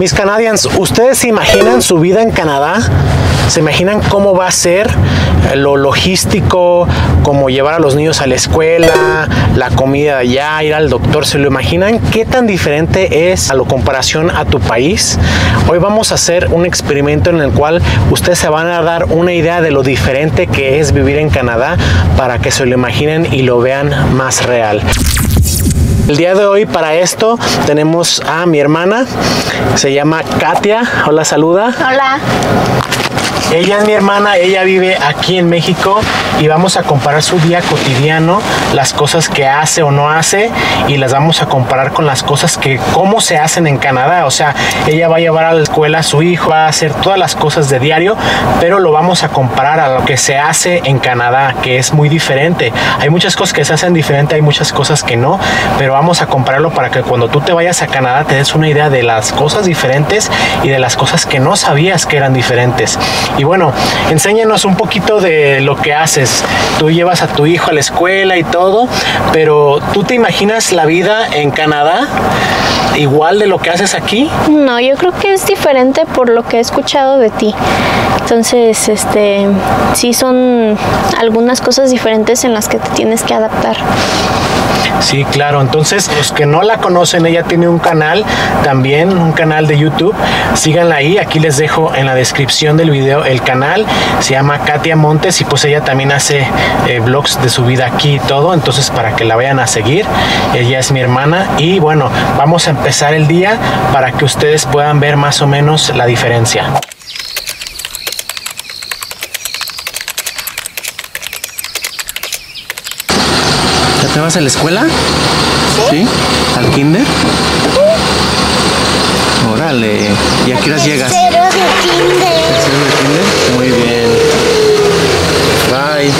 Mis Canadians, ¿ustedes se imaginan su vida en Canadá? ¿Se imaginan cómo va a ser lo logístico, como llevar a los niños a la escuela, la comida de allá, ir al doctor? ¿Se lo imaginan? ¿Qué tan diferente es a la comparación a tu país? Hoy vamos a hacer un experimento en el cual ustedes se van a dar una idea de lo diferente que es vivir en Canadá para que se lo imaginen y lo vean más real. El día de hoy para esto tenemos a mi hermana, se llama Katia. Hola, saluda. Hola. Ella es mi hermana, ella vive aquí en México y vamos a comparar su día cotidiano, las cosas que hace o no hace, y las vamos a comparar con las cosas que cómo se hacen en Canadá. O sea, ella va a llevar a la escuela a su hijo, va a hacer todas las cosas de diario, pero lo vamos a comparar a lo que se hace en Canadá, que es muy diferente. Hay muchas cosas que se hacen diferente, hay muchas cosas que no, pero vamos a compararlo para que cuando tú te vayas a Canadá te des una idea de las cosas diferentes y de las cosas que no sabías que eran diferentes. Y bueno, enséñanos un poquito de lo que haces. Tú llevas a tu hijo a la escuela y todo, pero ¿tú te imaginas la vida en Canadá igual de lo que haces aquí? No, yo creo que es diferente por lo que he escuchado de ti. Entonces, sí son algunas cosas diferentes en las que te tienes que adaptar. Sí, claro. Entonces, los que no la conocen, ella tiene un canal también, un canal de YouTube. Síganla ahí. Aquí les dejo en la descripción del video el canal. Se llama Katia Montes y pues ella también hace vlogs de su vida aquí y todo. Entonces, para que la vayan a seguir. Ella es mi hermana y bueno, vamos a empezar el día para que ustedes puedan ver más o menos la diferencia. ¿Ya te vas a la escuela? ¿Sí? ¿Al kinder? Órale. ¿Y a qué horas llegas? Tercero de kinder. ¿Tercero de kinder? Muy bien. Bye.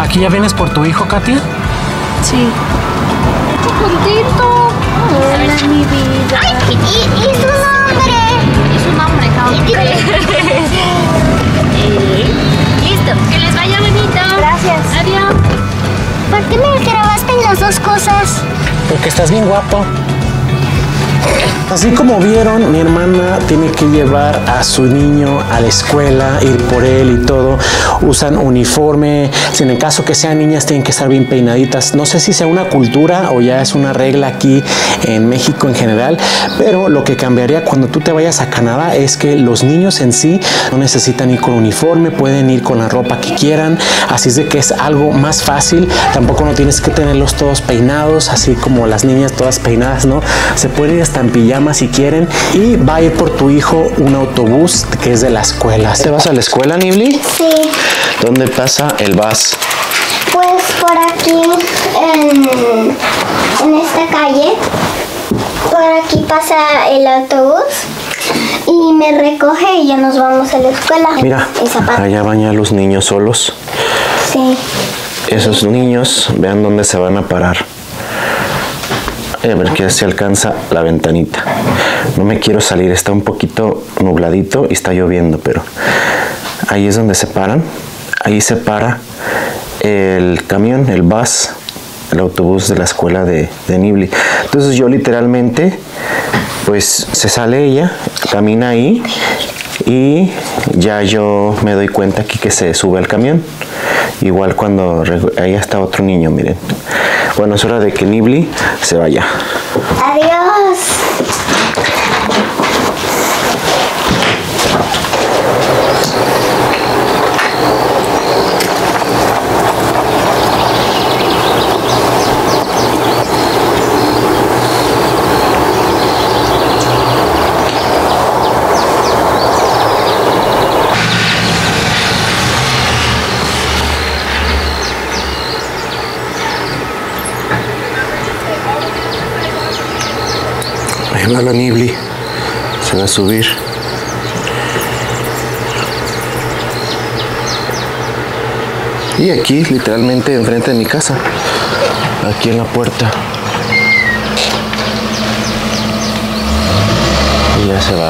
¿Aquí ya vienes por tu hijo, Katia? Sí. Estoy contento. Hola, mi vida. Ay, y su nombre. Y su nombre, Listo, que les vaya bonito. Gracias. Adiós. ¿Por qué me grabaste en las dos cosas? Porque estás bien guapo. Así como vieron, mi hermana tiene que llevar a su niño a la escuela, ir por él y todo. Usan uniforme. Si en el caso que sean niñas, tienen que estar bien peinaditas. No sé si sea una cultura o ya es una regla aquí en México en general, pero lo que cambiaría cuando tú te vayas a Canadá es que los niños en sí no necesitan ir con uniforme, pueden ir con la ropa que quieran. Así es de que es algo más fácil. Tampoco no tienes que tenerlos todos peinados, así como las niñas todas peinadas, ¿no? Se pueden ir hasta en pijama si quieren, y va a ir por tu hijo un autobús que es de la escuela. ¿Te vas a la escuela, Nibli? Sí. ¿Dónde pasa el bus? Pues por aquí, en esta calle. Por aquí pasa el autobús y me recoge y ya nos vamos a la escuela. Mira, allá van ya los niños solos. Sí. Esos niños, vean dónde se van a parar. A ver que se alcanza la ventanita. No me quiero salir, está un poquito nubladito y está lloviendo, pero ahí es donde se paran. Ahí se para el camión, el bus, el autobús de la escuela de Nibli. Entonces yo literalmente, pues se sale ella, camina ahí y ya yo me doy cuenta aquí que se sube al camión. Igual cuando ahí está otro niño, miren. Bueno, es hora de que Nibli se vaya. Adiós. va la Nibli. Se va a subir. Y aquí, literalmente, enfrente de mi casa. Aquí en la puerta. Y ya se va.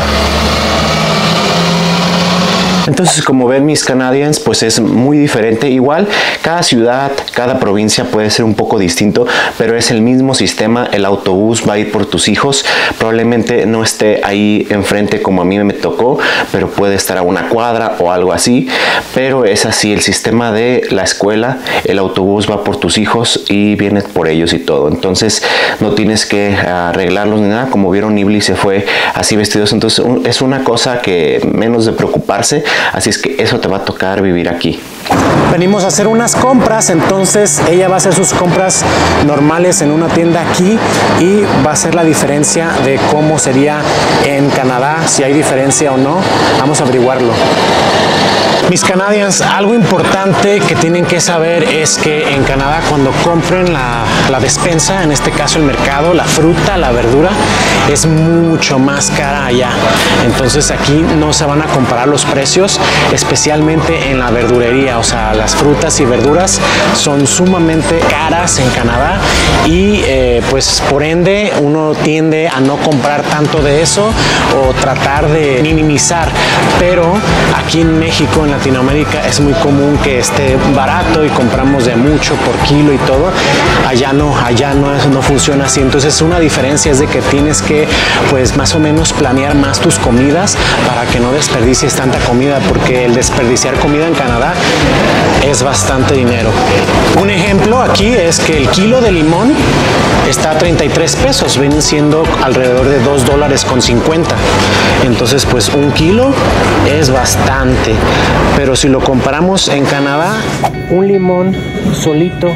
Entonces, como ven mis Canadians, pues es muy diferente. Igual, cada ciudad, cada provincia puede ser un poco distinto, pero es el mismo sistema. El autobús va a ir por tus hijos. Probablemente no esté ahí enfrente como a mí me tocó, pero puede estar a una cuadra o algo así. Pero es así el sistema de la escuela. El autobús va por tus hijos y viene por ellos y todo. Entonces, no tienes que arreglarlos ni nada. Como vieron, Nibli se fue así vestidos. Entonces, es una cosa que menos de preocuparse. Así es que eso te va a tocar vivir aquí. Venimos a hacer unas compras, entonces ella va a hacer sus compras normales en una tienda aquí y va a hacer la diferencia de cómo sería en Canadá, si hay diferencia o no. Vamos a averiguarlo. Mis Canadians, algo importante que tienen que saber es que en Canadá cuando compren la despensa, en este caso el mercado, la fruta, la verdura, es mucho más cara allá. Entonces aquí no se van a comparar los precios, especialmente en la verdulería. O sea, las frutas y verduras son sumamente caras en Canadá y pues por ende uno tiende a no comprar tanto de eso o tratar de minimizar. Pero aquí en México, en Latinoamérica, es muy común que esté barato y compramos de mucho por kilo y todo. Allá no funciona así. Entonces una diferencia es de que tienes que pues más o menos planear más tus comidas para que no desperdicies tanta comida, porque el desperdiciar comida en Canadá es bastante dinero. Un ejemplo aquí es que el kilo de limón está a 33 pesos, vienen siendo alrededor de $2.50. Entonces pues un kilo es bastante, pero si lo comparamos en Canadá, un limón solito,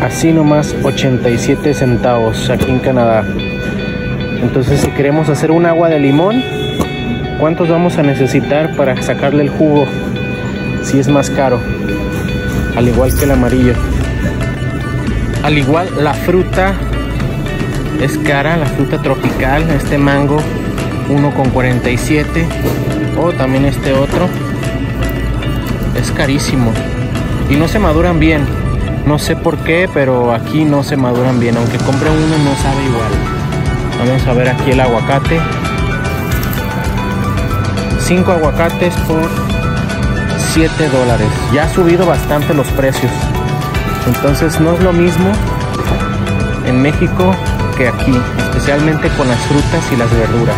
así nomás 87 centavos aquí en Canadá. Entonces si queremos hacer un agua de limón, ¿cuántos vamos a necesitar para sacarle el jugo? Si es más caro, al igual que el amarillo. Al igual la fruta es cara, la fruta tropical, este mango 1,47, o también este otro es carísimo y no se maduran bien. No sé por qué, pero aquí no se maduran bien, aunque compre uno no sabe igual. Vamos a ver aquí el aguacate, 5 aguacates por $7. Ya ha subido bastante los precios, entonces no es lo mismo en México que aquí, especialmente con las frutas y las verduras.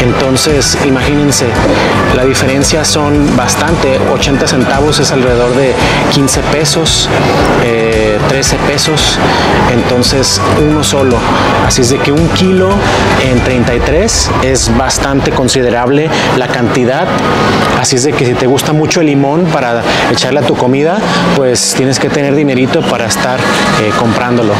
Entonces imagínense, la diferencia son bastante. 80 centavos es alrededor de 15 pesos, 13 pesos, entonces uno solo. Así es de que un kilo en 33 es bastante considerable la cantidad. Así es de que si te gusta mucho el limón para echarle a tu comida, pues tienes que tener dinerito para estar comprándolo.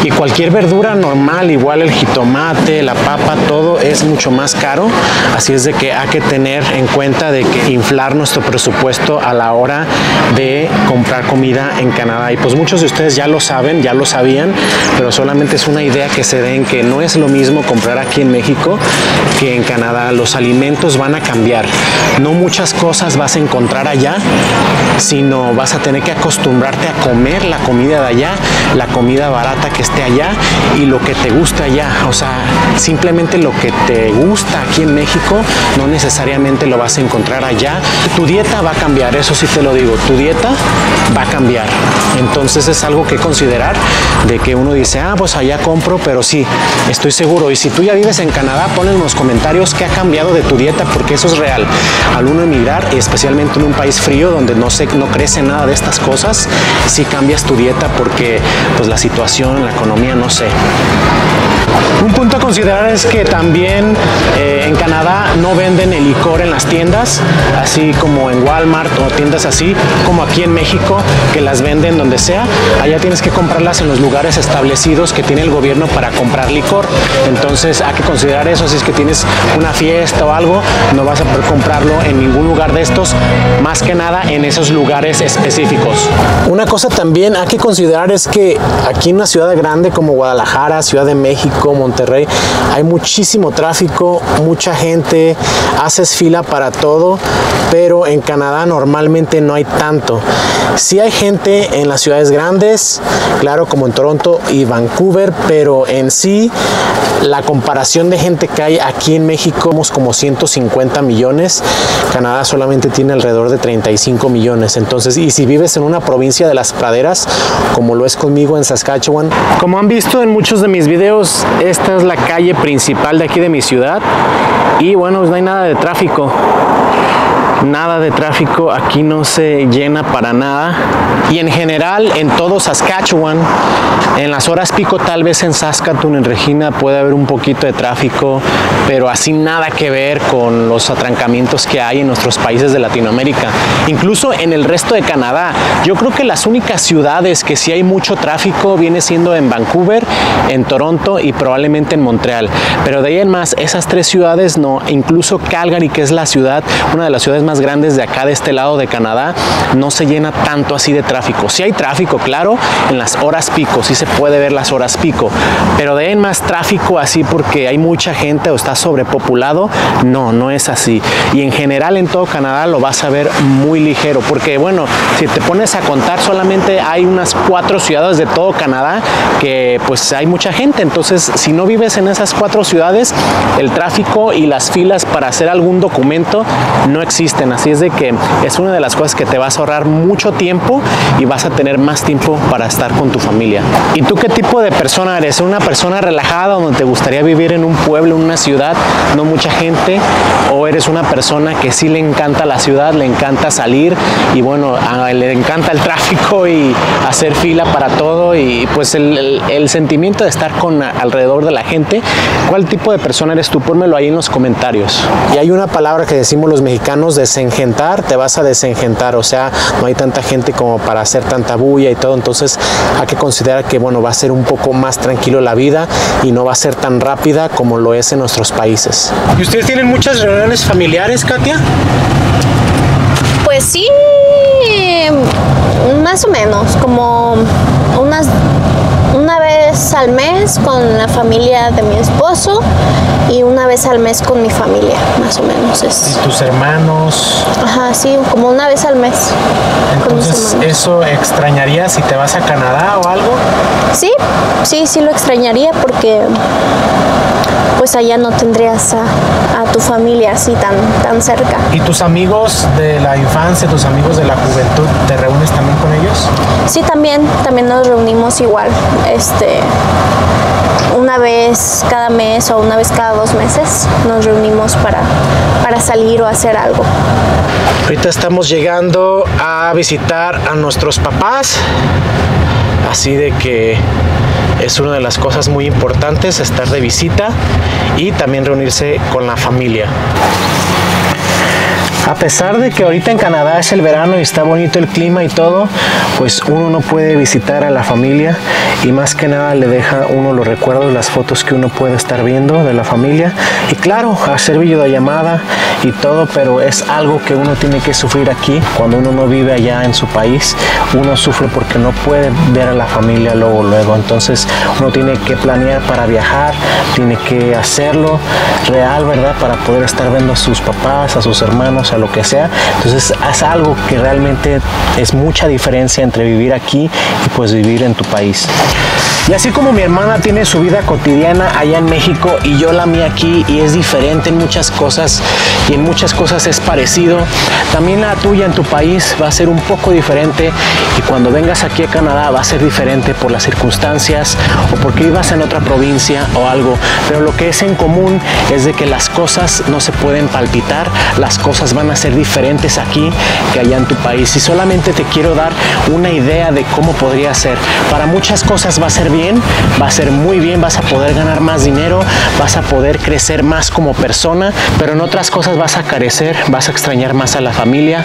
Y cualquier verdura normal, igual el jitomate, la papa, todo es mucho más caro. Así es de que hay que tener en cuenta de que inflar nuestro presupuesto a la hora de comprar comida en Canadá. Y pues muchos de ustedes ya lo saben, ya lo sabían, pero solamente es una idea que se den, que no es lo mismo comprar aquí en México que en Canadá. Los alimentos van a cambiar. No muchas cosas vas a encontrar allá, sino vas a tener que acostumbrarte a comer la comida de allá, la comida barata que esté allá y lo que te gusta allá. O sea, simplemente lo que te gusta aquí en México no necesariamente lo vas a encontrar allá. Tu dieta va a cambiar, eso sí te lo digo, tu dieta va a cambiar. Entonces es algo que considerar, de que uno dice, pues allá compro, pero sí, estoy seguro. Y si tú ya vives en Canadá, pon en los comentarios qué ha cambiado de tu dieta, porque eso es real. Al uno emigrar, y especialmente en un país frío donde no crece nada de estas cosas, sí cambias tu dieta porque pues la situación, la economía, no sé. Un punto a considerar es que también en Canadá no venden el licor en las tiendas, así como en Walmart o tiendas así, como aquí en México, que las venden donde sea. Allá tienes que comprarlas en los lugares establecidos que tiene el gobierno para comprar licor. Entonces hay que considerar eso. Si es que tienes una fiesta o algo, no vas a poder comprarlo en ningún lugar de estos, más que nada en esos lugares específicos. Una cosa también hay que considerar es que aquí en una ciudad grande como Guadalajara, Ciudad de México, Monterrey, hay muchísimo tráfico, mucha gente, haces fila para todo, pero en Canadá normalmente no hay tanto. Sí hay gente en las ciudades grandes, claro, como en Toronto y Vancouver, pero en sí la comparación de gente que hay aquí en México somos como 150 millones, Canadá solamente tiene alrededor de 35 millones. Entonces, y si vives en una provincia de las praderas, como lo es conmigo en Saskatchewan, como han visto en muchos de mis videos, esta es la calle principal de aquí de mi ciudad y bueno, no hay nada de tráfico. Nada de tráfico, aquí no se llena para nada y en general en todo Saskatchewan, en las horas pico, tal vez en Saskatoon, en Regina puede haber un poquito de tráfico, pero así nada que ver con los atrancamientos que hay en nuestros países de Latinoamérica, incluso en el resto de Canadá. Yo creo que las únicas ciudades que sí hay mucho tráfico viene siendo en Vancouver, en Toronto y probablemente en Montreal, pero de ahí en más, esas tres ciudades no, incluso Calgary, que es la ciudad, una de las ciudades más grandes de acá de este lado de Canadá, no se llena tanto así de tráfico. Sí hay tráfico, claro, en las horas pico, sí se puede ver las horas pico, pero de ahí en más tráfico así porque hay mucha gente o está sobrepopulado, no es así. Y en general en todo Canadá lo vas a ver muy ligero, porque bueno, si te pones a contar, solamente hay unas 4 ciudades de todo Canadá que pues hay mucha gente. Entonces, si no vives en esas 4 ciudades, el tráfico y las filas para hacer algún documento no existen. Así es de que es una de las cosas que te vas a ahorrar mucho tiempo y vas a tener más tiempo para estar con tu familia. ¿Y tú qué tipo de persona eres? ¿Una persona relajada donde te gustaría vivir en un pueblo, en una ciudad, no mucha gente? ¿O eres una persona que sí le encanta la ciudad, le encanta salir y bueno, le encanta el tráfico y hacer fila para todo y pues el sentimiento de estar alrededor de la gente? ¿Cuál tipo de persona eres tú? Pónmelo ahí en los comentarios. Y hay una palabra que decimos los mexicanos, desengentar, te vas a desengentar, o sea, no hay tanta gente como para hacer tanta bulla y todo, entonces hay que considerar que bueno, va a ser un poco más tranquilo la vida y no va a ser tan rápida como lo es en nuestros países. ¿Y ustedes tienen muchas reuniones familiares, Katia? Pues sí, más o menos, como una vez al mes con la familia de mi esposo y una vez al mes con mi familia, más o menos es. ¿Y tus hermanos? Ajá, sí, como una vez al mes. Entonces, ¿eso extrañarías si te vas a Canadá o algo? Sí lo extrañaría porque pues allá no tendrías a tu familia así tan cerca. ¿Y tus amigos de la infancia, tus amigos de la juventud, te reúnes también con ellos? Sí, también nos reunimos igual, una vez cada mes o una vez cada 2 meses nos reunimos para salir o hacer algo. Ahorita estamos llegando a visitar a nuestros papás, así de que es una de las cosas muy importantes estar de visita y también reunirse con la familia. A pesar de que ahorita en Canadá es el verano y está bonito el clima y todo, pues uno no puede visitar a la familia y más que nada le deja uno los recuerdos, las fotos que uno puede estar viendo de la familia y claro, hacer videollamada y todo, pero es algo que uno tiene que sufrir aquí cuando uno no vive allá en su país. Uno sufre porque no puede ver a la familia luego, entonces uno tiene que planear para viajar, tiene que hacerlo real, ¿verdad? Para poder estar viendo a sus papás, a sus hermanos, a lo que sea. Entonces es algo que realmente es mucha diferencia entre vivir aquí y pues vivir en tu país. Y así como mi hermana tiene su vida cotidiana allá en México y yo la mía aquí y es diferente en muchas cosas, y en muchas cosas es parecido. También la tuya en tu país va a ser un poco diferente, y cuando vengas aquí a Canadá va a ser diferente por las circunstancias o porque vivas en otra provincia o algo, pero lo que es en común es de que las cosas no se pueden palpitar, las cosas van a ser diferentes aquí que allá en tu país, y solamente te quiero dar una idea de cómo podría ser. Para muchas cosas va a ser bien, va a ser muy bien, vas a poder ganar más dinero, vas a poder crecer más como persona, pero en otras cosas vas a carecer, vas a extrañar más a la familia,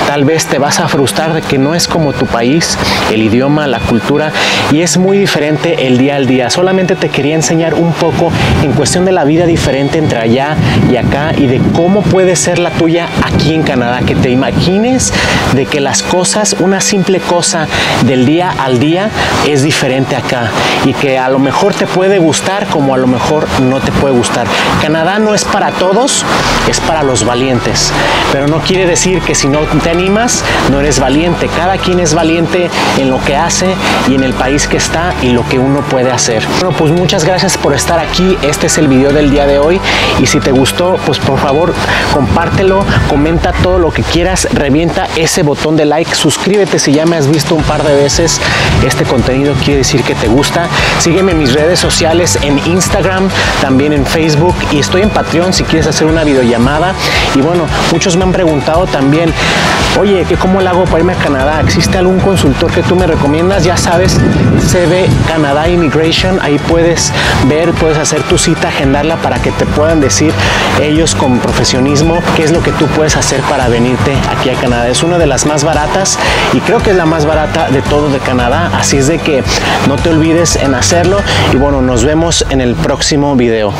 tal vez te vas a frustrar de que no es como tu país, el idioma, la cultura, y es muy diferente el día al día. Solamente te quería enseñar un poco en cuestión de la vida diferente entre allá y acá, y de cómo puede ser la tuya aquí en Canadá, que te imagines de que las cosas, una simple cosa del día al día es diferente acá, y que a lo mejor te puede gustar como a lo mejor no te puede gustar. Canadá no es para todos, es para los valientes, pero no quiere decir que si no te animas no eres valiente. Cada quien es valiente en lo que hace y en el país que está y lo que uno puede hacer. Bueno, pues muchas gracias por estar aquí. Este es el video del día de hoy, y si te gustó, pues por favor compártelo, comenta todo lo que quieras, revienta ese botón de like, suscríbete si ya me has visto un par de veces este contenido, quiere decir que te gusta. Sígueme en mis redes sociales, en Instagram, también en Facebook, y estoy en Patreon si quieres hacer una videollamada. Y bueno, muchos me han preguntado también, oye, ¿cómo lo hago para irme a Canadá? ¿Existe algún consultor que tú me recomiendas? Ya sabes, CB Canadá Immigration, ahí puedes ver, puedes hacer tu cita, agendarla para que te puedan decir ellos con profesionismo qué es lo que tú puedes hacer para venirte aquí a Canadá. Es una de las más baratas, y creo que es la más barata de todo de Canadá, así es de que no te olvides en hacerlo. Y bueno, nos vemos en el próximo video.